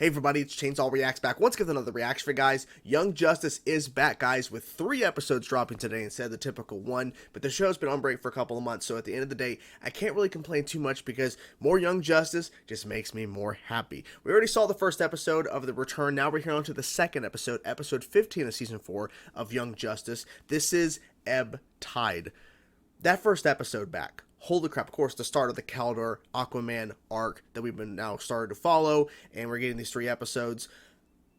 Hey everybody, it's Chainsaw Reacts back once again with another reaction for you guys. Young Justice is back, guys, with 3 episodes dropping today instead of the typical one. But the show's been on break for a couple of months, so at the end of the day, I can't really complain too much because more Young Justice just makes me more happy. We already saw the first episode of the return. Now we're here on to the second episode, episode 15 of season 4 of Young Justice. This is Ebb Tide. That first episode back. Holy crap, of course, the start of the Kaldor Aquaman arc that we've been now started to follow, and we're getting these 3 episodes.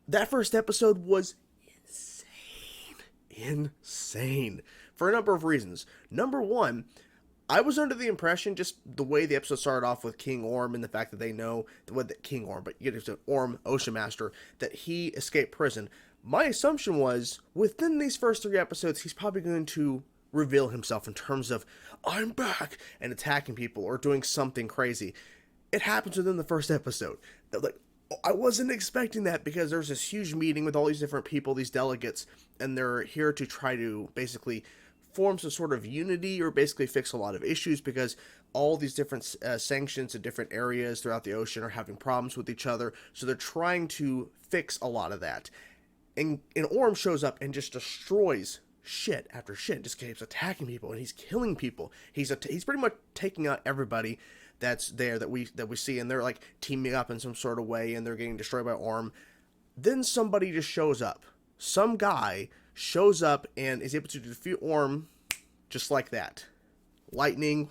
That first episode was insane. For a number of reasons. Number one, I was under the impression, just the way the episode started off with King Orm and the fact that they know, King Orm, but you get to Orm, Ocean Master, that he escaped prison. My assumption was, within these first 3 episodes, he's probably going to reveal himself in terms of, I'm back, and attacking people or doing something crazy. It happens within the first episode. Like, I wasn't expecting that because there's this huge meeting with all these different people, these delegates, and they're here to try to basically form some sort of unity or basically fix a lot of issues because all these different sanctions in different areas throughout the ocean are having problems with each other. So they're trying to fix a lot of that. And Orm shows up and just destroys shit after shit, just keeps attacking people and he's killing people. He's pretty much taking out everybody that's there that we see, and they're like teaming up in some sort of way and they're getting destroyed by Orm. Then somebody just shows up. Some guy shows up and is able to defeat Orm just like that. Lightning.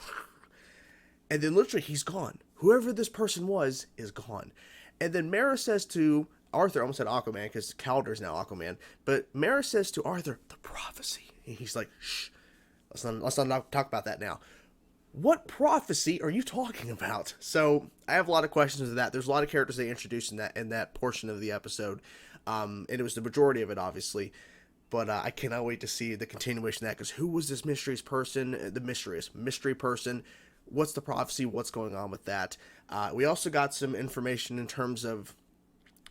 And then literally he's gone. Whoever this person was is gone. And then Mara says to Arthur, I almost said Aquaman because Kaldor's now Aquaman, but Mara says to Arthur, the prophecy. And he's like, shh, let's not talk about that now. What prophecy are you talking about? So I have a lot of questions to that. There's a lot of characters they introduced in that portion of the episode, and it was the majority of it, obviously. But I cannot wait to see the continuation of that, because who was this mysterious person? The mysterious mystery person. What's the prophecy? What's going on with that? We also got some information in terms of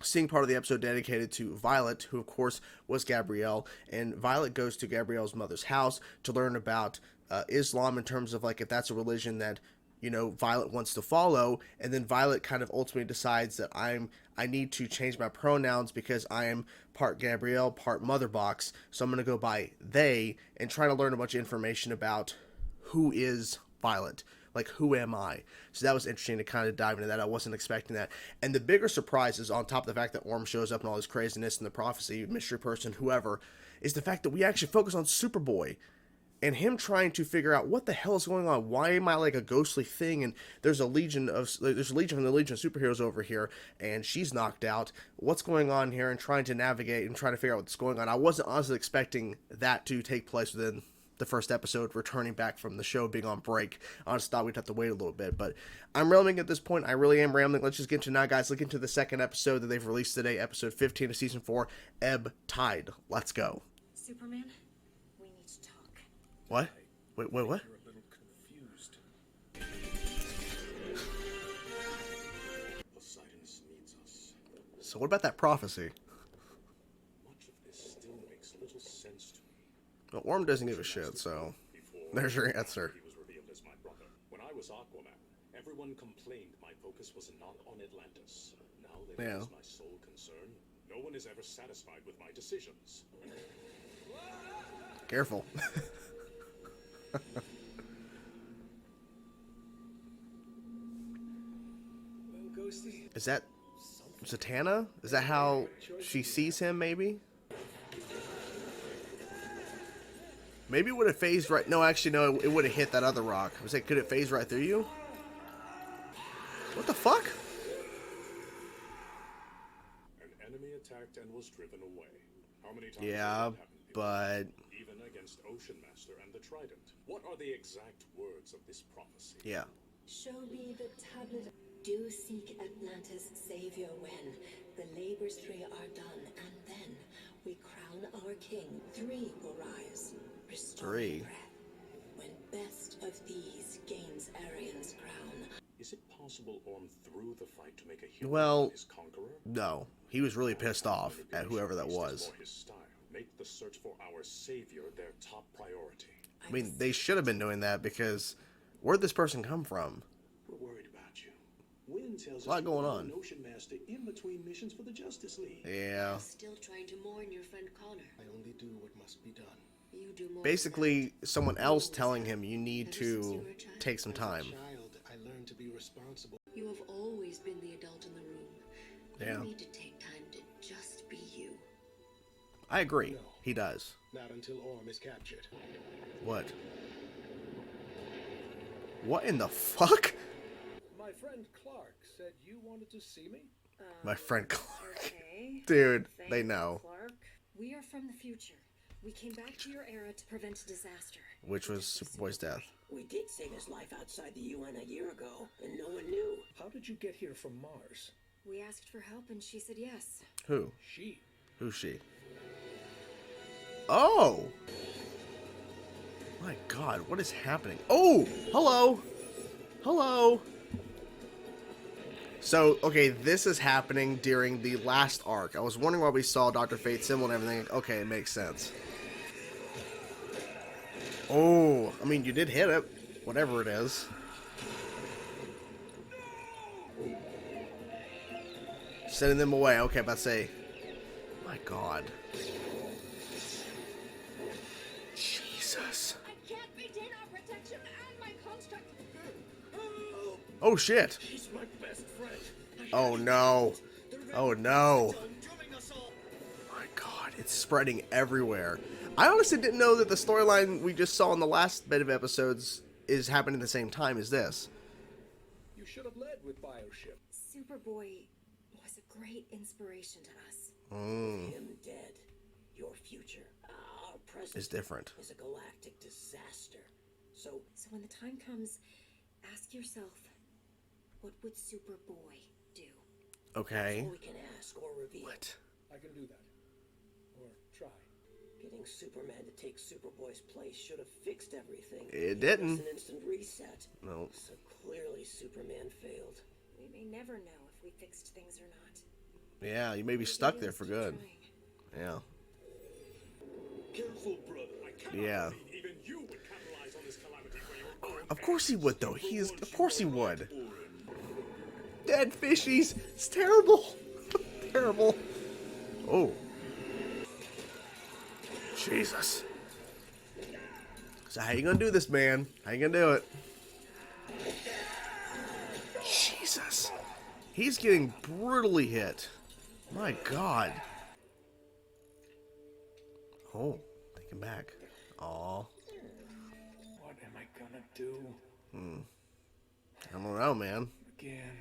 seeing part of the episode dedicated to Violet, who of course was Gabrielle, and Violet goes to Gabrielle's mother's house to learn about Islam, in terms of like if that's a religion that, you know, Violet wants to follow. And then Violet kind of ultimately decides that I need to change my pronouns because I am part Gabrielle, part Mother Box, so I'm going to go by they, and trying to learn a bunch of information about who is Violet. Like, who am I? So that was interesting to kind of dive into that. I wasn't expecting that. And the bigger surprise is, on top of the fact that Orm shows up and all this craziness and the prophecy, mystery person, whoever, is the fact that we actually focus on Superboy and him trying to figure out what the hell is going on. Why am I like a ghostly thing? And there's a legion from the Legion of Superheroes over here, and she's knocked out. What's going on here? And trying to navigate and trying to figure out what's going on. I wasn't honestly expecting that to take place within the first episode, returning back from the show being on break. I just thought we'd have to wait a little bit, but I'm rambling at this point. I really am rambling. Let's just get into it now, guys. Look into the second episode that they've released today, episode 15 of season 4, Ebb Tide. Let's go. Superman, we need to talk. What? Wait, what? You're a little confused. Poseidon needs us. So what about that prophecy? Much of this still makes little sense to me. Well, Orm doesn't give a shit, so there's your answer. He was revealed as my brother. When I was Aquaman, everyone complained my focus was not on Atlantis. Now that it is my sole concern, no one is ever satisfied with my decisions. Careful. Is that Zatanna? Is that how she sees him, maybe? Maybe it would have phased right... No, actually, no, it would have hit that other rock. I was like, could it phase right through you? What the fuck? An enemy attacked and was driven away. How many times Yeah, but... even against Ocean Master and the Trident. What are the exact words of this prophecy? Yeah. Show me the tablet. Do seek Atlantis' savior when the labors 3 are done, and then we crown our king. 3 will rise. Restore 3. breath. When best of these gains Aryan's crown. Is it possible Orm threw the fight to make a hero Well, his conqueror? no. He was really pissed off at whoever that was. For his style. Make the search for our savior their top priority. I mean, they should have been doing that, because where'd this person come from? We're worried about you. When tells A lot us going you are on. an Ocean Master in between missions for the Justice League. Yeah. Still trying to mourn your friend Connor. I only do what must be done. You do more. Basically, someone else telling him you need Ever since you to were a child. take some time. As a child, I learned to be responsible. You have always been the adult in the room. Yeah. You need to take time to just be you. I agree. No. He does. Not until Orm is captured. What? What in the fuck? My friend Clark said you wanted to see me? My friend Clark. Okay. Dude, Thanks, they know. Clark. We are from the future. We came back to your era to prevent disaster. Which was Superboy's death. We did save his life outside the UN a year ago, and no one knew. How did you get here from Mars? We asked for help and she said yes. Who? She. Who's she? Oh! My god, what is happening? Oh! Hello! Hello! So, okay, this is happening during the last arc. I was wondering why we saw Dr. Fate's symbol and everything. Okay, it makes sense. Oh, I mean, you did hit it. Whatever it is. Sending them away. Okay, about to say. My god. Jesus. I can't maintain our protection and my construct. Oh, shit. He's my best friend. Oh, no. Oh, no. My god, it's spreading everywhere. I honestly didn't know that the storyline we just saw in the last bit of episodes is happening at the same time as this. You should have led with Bioship. Superboy was a great inspiration to us. Him dead. Your future, our present, It's different. is a galactic disaster. So, So when the time comes, ask yourself, what would Superboy do? Okay. before we can ask or reveal, What? I can do that. Or try. getting Superman to take Superboy's place should have fixed everything. It It was didn't. an instant reset. No. So clearly Superman failed. We may never know if we fixed things or not. Yeah, you may be But stuck maybe there let's for keep good. trying. Yeah. Careful, brother. I cannot Yeah. believe even you would capitalize on this calamity for your own Of course he would, though. Of course he would. Orin. Dead fishies. It's terrible. Terrible. Oh. Jesus. So how you gonna do this, man? How you gonna do it? Jesus. He's getting brutally hit. My God. Oh, take him back. Aw. What am I gonna do? I don't know, man. Again.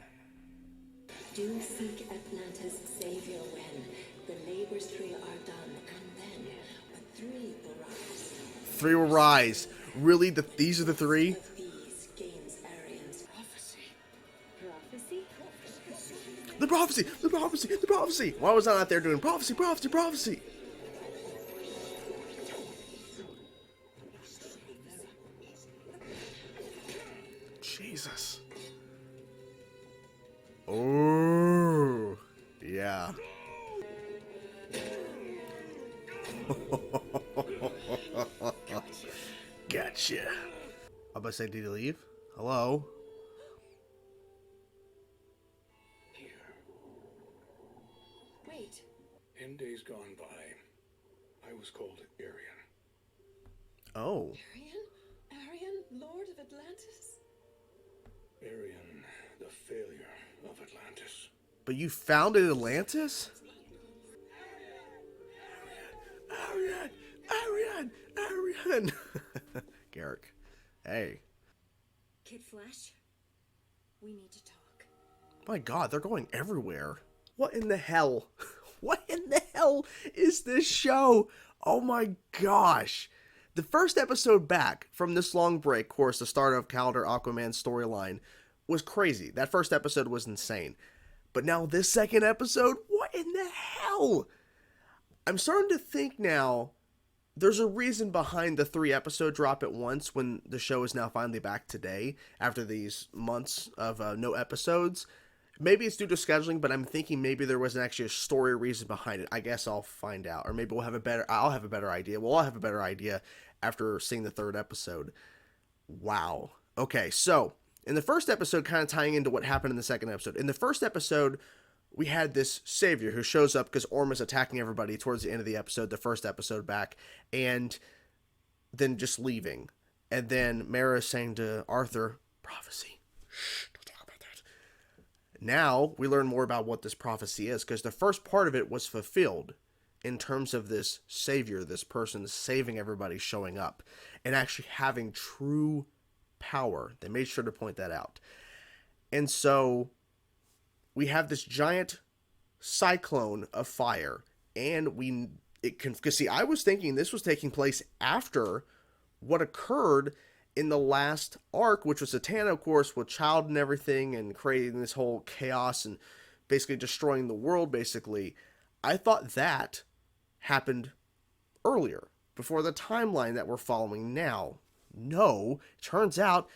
Do seek Atlantis' savior when the labors three are done, and then the three will rise. Three will rise. Really? These are the three? Of these gains Aryan's prophecy. Prophecy? The prophecy! The prophecy! The prophecy! Why was I out there doing prophecy, prophecy, prophecy? Jesus. Oh, yeah. Gotcha. I'm about to say, did he leave? Hello? Here. Wait. In days gone by, I was called Aryan. Oh. Aryan? Aryan, Lord of Atlantis? Aryan, the failure of Atlantis. But you founded Atlantis? Aryan! Aryan! Aryan! Garrick. Hey. Kid Flash? We need to talk. My God, they're going everywhere. What in the hell? What in the hell is this show? Oh my gosh. The first episode back from this long break, of course, the start of Calendar Aquaman's storyline was crazy. That first episode was insane. But now this second episode, what in the hell? I'm starting to think now there's a reason behind the 3-episode drop at once when the show is now finally back today after these months of no episodes. Maybe it's due to scheduling, but I'm thinking maybe there wasn't actually a story reason behind it. I guess I'll find out, or maybe I'll have a better idea. We'll all have a better idea after seeing the 3rd episode. Wow. Okay, so In the first episode, kind of tying into what happened in the second episode. In the first episode, we had this savior who shows up because Orm is attacking everybody towards the end of the episode, the first episode back, and then just leaving. And then Mara is saying to Arthur, prophecy. Shh, don't talk about that. Now we learn more about what this prophecy is, because the first part of it was fulfilled in terms of this savior, this person saving everybody, showing up, and actually having true power. They made sure to point that out. And so we have this giant cyclone of fire, and because see, I was thinking this was taking place after what occurred in the last arc, which was Satana, of course, with Child and everything, and creating this whole chaos and basically destroying the world, basically. I thought that happened earlier, before the timeline that we're following now. No, turns out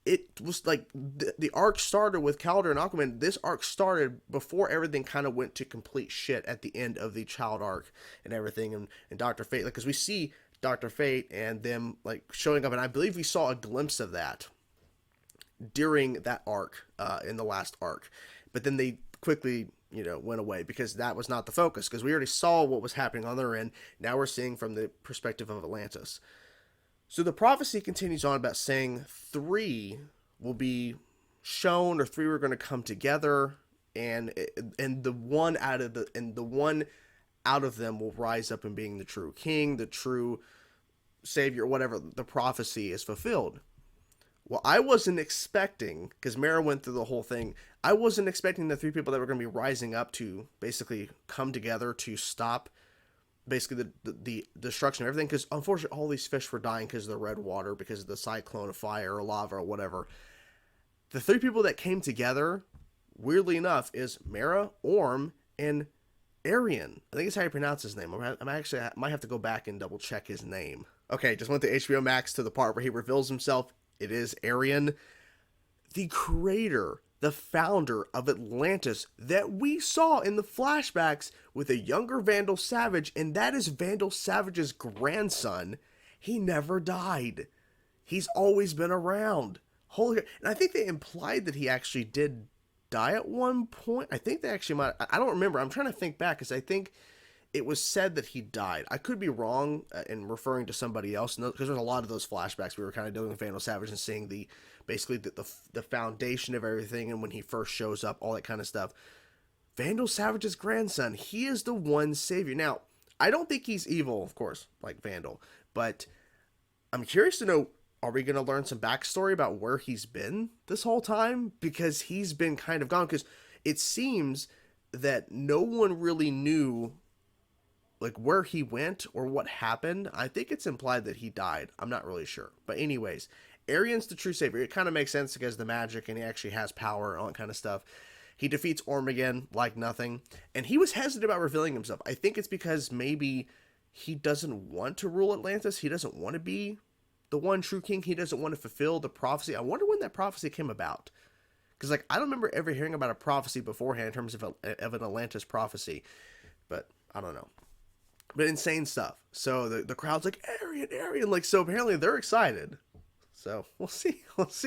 it was like the arc started with Calder and Aquaman. This arc started before everything kind of went to complete shit at the end of the Child arc and everything, and Dr. Fate, because we see Dr. Fate and them like showing up, and I believe we saw a glimpse of that during that arc in the last arc, but then they quickly went away because that was not the focus, because we already saw what was happening on their end. Now we're seeing from the perspective of Atlantis. So the prophecy continues on about saying 3 will be shown, or 3 were going to come together, and the one out of them will rise up and being the true king, the true savior, whatever. The prophecy is fulfilled. Well, I wasn't expecting, because Mara went through the whole thing, I wasn't expecting the 3 people that were going to be rising up to basically come together to stop basically the destruction of everything, because unfortunately all these fish were dying because of the red water, because of the cyclone of fire or lava or whatever. The 3 people that came together, weirdly enough, is Mara, Orm, and Aryan. I think it's how you pronounce his name. I might have to go back and double check his name. Okay, just went to HBO Max to the part where he reveals himself. It is Aryan, the creator, the founder of Atlantis that we saw in the flashbacks with a younger Vandal Savage, and that is Vandal Savage's grandson. He never died. He's always been around. Holy, and I think they implied that he actually did die at one point. I think they actually might. I don't remember. I'm trying to think back, because I think it was said that he died. I could be wrong in referring to somebody else, because there's a lot of those flashbacks we were kind of dealing with Vandal Savage and seeing basically the foundation of everything, and when he first shows up, all that kind of stuff. Vandal Savage's grandson, he is the one savior. Now, I don't think he's evil, of course, like Vandal, but I'm curious to know, are we going to learn some backstory about where he's been this whole time? Because he's been kind of gone, because it seems that no one really knew like where he went or what happened. I think it's implied that he died. I'm not really sure. But anyways, Aryan's the true savior. It kind of makes sense because the magic, and he actually has power and all that kind of stuff. He defeats Orm again like nothing. And he was hesitant about revealing himself. I think it's because maybe he doesn't want to rule Atlantis. He doesn't want to be the one true king. He doesn't want to fulfill the prophecy. I wonder when that prophecy came about. Because like I don't remember ever hearing about a prophecy beforehand in terms of an Atlantis prophecy. But I don't know. But insane stuff. So the crowd's like, Aryan, like, so apparently they're excited. So we'll see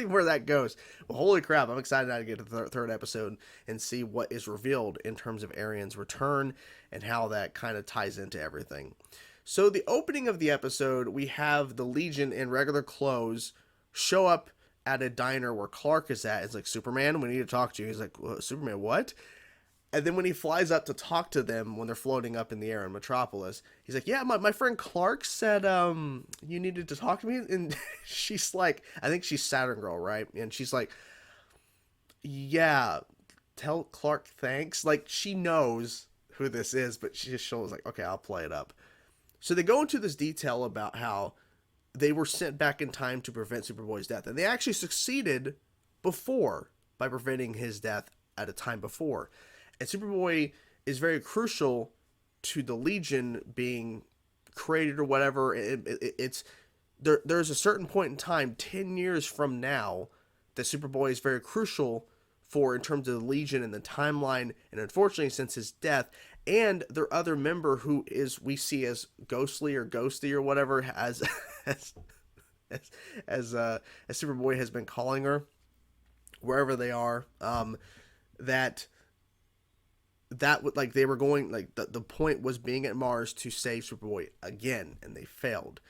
where that goes. Well, holy crap, I'm excited now to get to the third episode and see what is revealed in terms of Aryan's return and how that kind of ties into everything. So the opening of the episode, we have the Legion in regular clothes show up at a diner where Clark is at. It's like, Superman, we need to talk to you. He's like, Superman, what? And then when he flies up to talk to them when they're floating up in the air in Metropolis, he's like, yeah, my friend Clark said you needed to talk to me. And she's like, I think she's Saturn Girl, right? And she's like, yeah, tell Clark thanks. Like, she knows who this is, but she's like, okay, I'll play it up. So they go into this detail about how they were sent back in time to prevent Superboy's death. And they actually succeeded before by preventing his death at a time before. And Superboy is very crucial to the Legion being created or whatever. There's a certain point in time, 10 years from now, that Superboy is very crucial for in terms of the Legion and the timeline. And unfortunately, since his death, and their other member who we see as Ghostly or Ghosty or whatever, as Superboy has been calling her. wherever they are, that would, like, they were going, like, the point was being at Mars to save Superboy again, and they failed.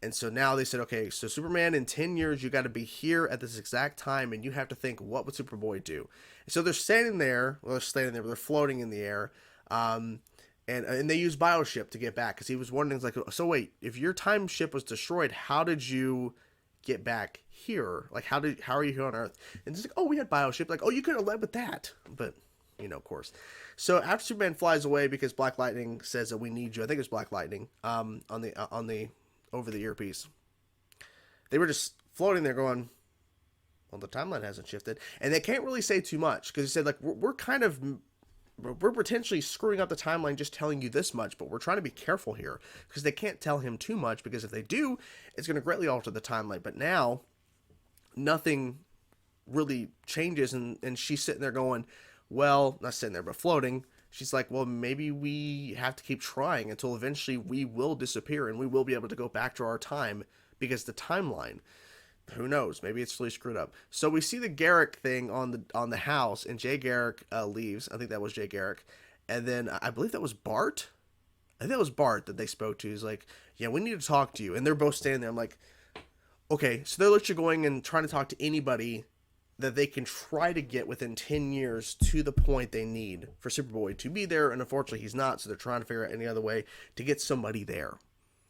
And so now they said, okay, so Superman, in 10 years, you got to be here at this exact time, and you have to think, what would Superboy do? And so they're standing there, well, they're standing there, but they're floating in the air, and they use Bioship to get back, because he was wondering, like, so wait, if your time ship was destroyed, how did you get back here? Like, how are you here on Earth? And it's like, oh, we had Bioship. Like, oh, you could have led with that. But, you know, of course. So after Superman flies away because Black Lightning says that we need you, I think it's Black Lightning, on the over the earpiece, they were just floating there going, well, the timeline hasn't shifted, and they can't really say too much, because he said, like, we're potentially screwing up the timeline just telling you this much, but we're trying to be careful here, because they can't tell him too much, because if they do, it's going to greatly alter the timeline. But now nothing really changes, and she's sitting there going, well, not sitting there, but floating. She's like, well, maybe we have to keep trying until eventually we will disappear and we will be able to go back to our time, because the timeline, who knows, maybe it's really screwed up. So we see the Garrick thing on the house, and Jay Garrick leaves. I think that was Jay Garrick. And then I believe that was Bart. I think that was Bart that they spoke to. He's like, yeah, we need to talk to you. And they're both standing there. I'm like, okay, so they're literally going and trying to talk to anybody that they can try to get within 10 years to the point they need for Superboy to be there, and unfortunately he's not, so they're trying to figure out any other way to get somebody there.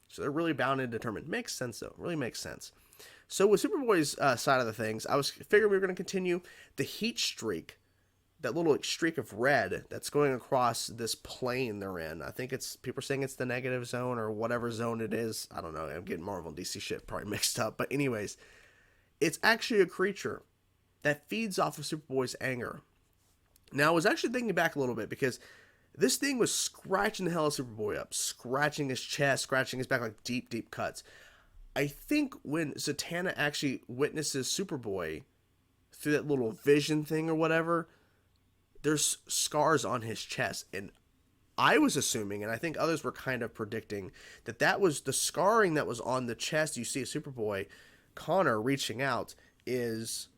So they're really bound and determined. Makes sense, though. Really makes sense. So with Superboy's side of the things, I was figuring we were going to continue the heat streak, that little streak of red that's going across this plane they're in. I think people are saying it's the negative zone or whatever zone it is. I don't know. I'm getting Marvel and DC shit probably mixed up. But anyways, it's actually a creature that feeds off of Superboy's anger. Now, I was actually thinking back a little bit, because this thing was scratching the hell of Superboy up, scratching his chest, scratching his back, like deep, deep cuts. I think when Zatanna actually witnesses Superboy through that little vision thing or whatever, there's scars on his chest. And I was assuming, and I think others were kind of predicting, that was the scarring that was on the chest. You see Superboy, Connor reaching out, is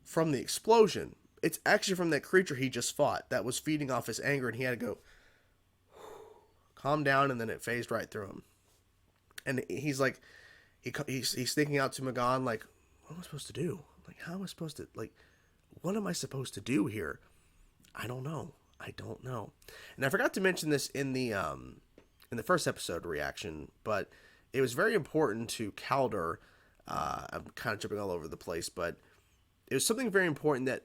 from the explosion. It's actually from that creature he just fought that was feeding off his anger, and he had to go calm down, and then it phased right through him. And he's like, he's thinking out to Magan, like, what am I supposed to do? Like, how am I supposed to, like, what am I supposed to do here? I don't know. And I forgot to mention this in the first episode reaction, but it was very important to Calder. I'm kind of jumping all over the place, but it was something very important that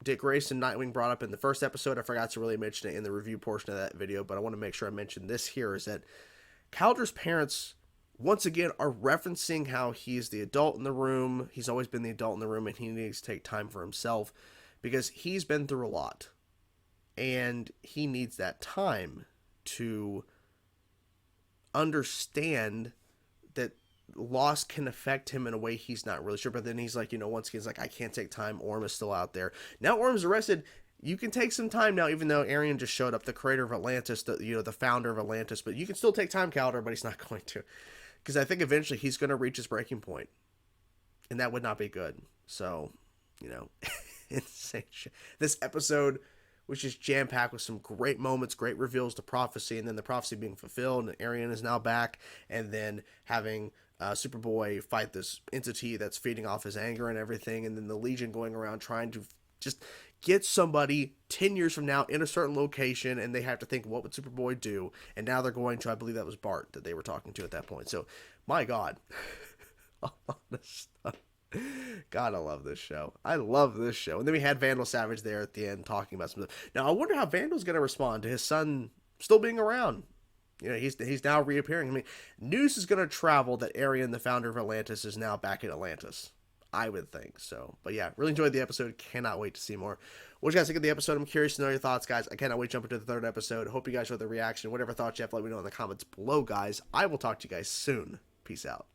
Dick Grayson, Nightwing, brought up in the first episode. I forgot to really mention it in the review portion of that video, but I want to make sure I mention this here, is that Calder's parents, once again, are referencing how he's the adult in the room. He's always been the adult in the room, and he needs to take time for himself, because he's been through a lot, and he needs that time to understand that loss can affect him in a way he's not really sure. But then he's like, once again, he's like, I can't take time. Orm is still out there. Now Orm's arrested. You can take some time now, even though Aryan just showed up, the creator of Atlantis, the founder of Atlantis. But you can still take time, Calder, but he's not going to. Because I think eventually he's going to reach his breaking point. And that would not be good. So, insane shit. This episode was just jam-packed with some great moments, great reveals to prophecy, and then the prophecy being fulfilled, and Aryan is now back, and then having Superboy fight this entity that's feeding off his anger and everything, and then the Legion going around trying to just get somebody 10 years from now in a certain location, and they have to think, what would Superboy do? And now they're going to, I believe that was Bart that they were talking to at that point. So, my God. All this stuff. God, I love this show. I love this show. And then we had Vandal Savage there at the end talking about some stuff. Now, I wonder how Vandal's going to respond to his son still being around. He's now reappearing. I mean, news is going to travel that Aryan, the founder of Atlantis, is now back in Atlantis. I would think so. But yeah, really enjoyed the episode. Cannot wait to see more. What do you guys think of the episode? I'm curious to know your thoughts, guys. I cannot wait to jump into the third episode. Hope you guys enjoyed the reaction. Whatever thoughts you have, let me know in the comments below, guys. I will talk to you guys soon. Peace out.